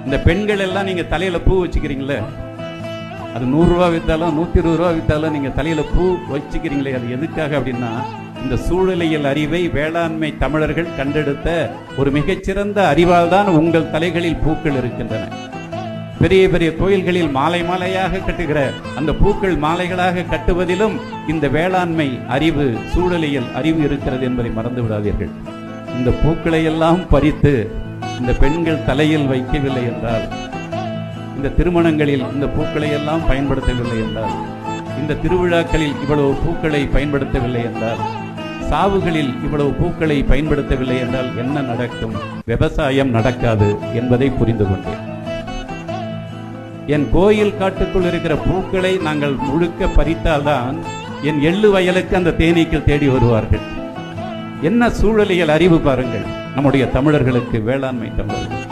இந்த பெண்கள் எல்லாம் நீங்க தலையில பூ வச்சுக்கிறீங்களே, அது 100 ரூபா வித்தாலும் 120 ரூபா வித்தாலும் நீங்க தலையில பூ வச்சுக்கிறீங்களே, அது எதுக்காக அப்படின்னா இந்த சூழலியல் அறிவை வேளாண்மை தமிழர்கள் கண்டெடுத்த ஒரு மிகச்சிறந்த அறிவால் தான் உங்கள் தலைகளில் பூக்கள் இருக்கின்றன. பெரிய பெரிய கோயில்களில் மாலை மாலையாக கட்டுகிற அந்த பூக்கள் மாலைகளாக கட்டுவதிலும் இந்த வேளாண்மை அறிவு, சூழலியல் அறிவு இருக்கிறது என்பதை மறந்து விடாதீர்கள். இந்த பூக்களை எல்லாம் பறித்து இந்த பெண்கள் தலையில் வைக்கவில்லை என்றால், இந்த திருமணங்களில் இந்த பூக்களை எல்லாம் பயன்படுத்தவில்லை என்றால், இந்த திருவிழாக்களில் இவ்வளவு பூக்களை பயன்படுத்தவில்லை என்றால், சாவுகளில் இவ்வளவு பூக்களை பயன்படுத்தவில்லை என்றால் என்ன நடக்கும்? விவசாயம் நடக்காது என்பதை புரிந்து கொண்டேன். என் கோயில் காட்டுக்குள் இருக்கிற பூக்களை நாங்கள் முழுக்க பறித்தால்தான் என் எள்ளு வயலுக்கு அந்த தேனீக்கள் தேடி வருவார்கள். என்ன சூழலியல் அறிவு பாருங்கள் நம்முடைய தமிழர்களுக்கு, வேளாண்மை தமிழர்கள்.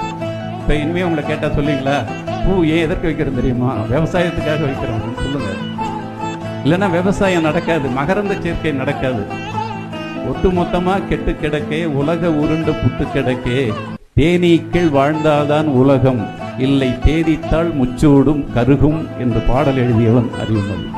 இப்ப இனிமே உங்களை கேட்டா சொல்லுவீங்களா, பூ ஏன் எதற்கு வைக்கிறது தெரியுமா? விவசாயத்துக்காக வைக்கிறோம் சொல்லுங்க. இல்லைன்னா விவசாயம் நடக்காது, மகரந்த சேர்க்கை நடக்காது. ஒட்டுமொத்தமா கெட்டு கிடக்கே, உலக உருண்டு புட்டு கிடக்கே, தேனீக்கள் வாழ்ந்தால்தான் உலகம், இல்லை தேதித்தால் முச்சூடும் கருகும் என்று பாடல் எழுதியவன் அறிவுமதி.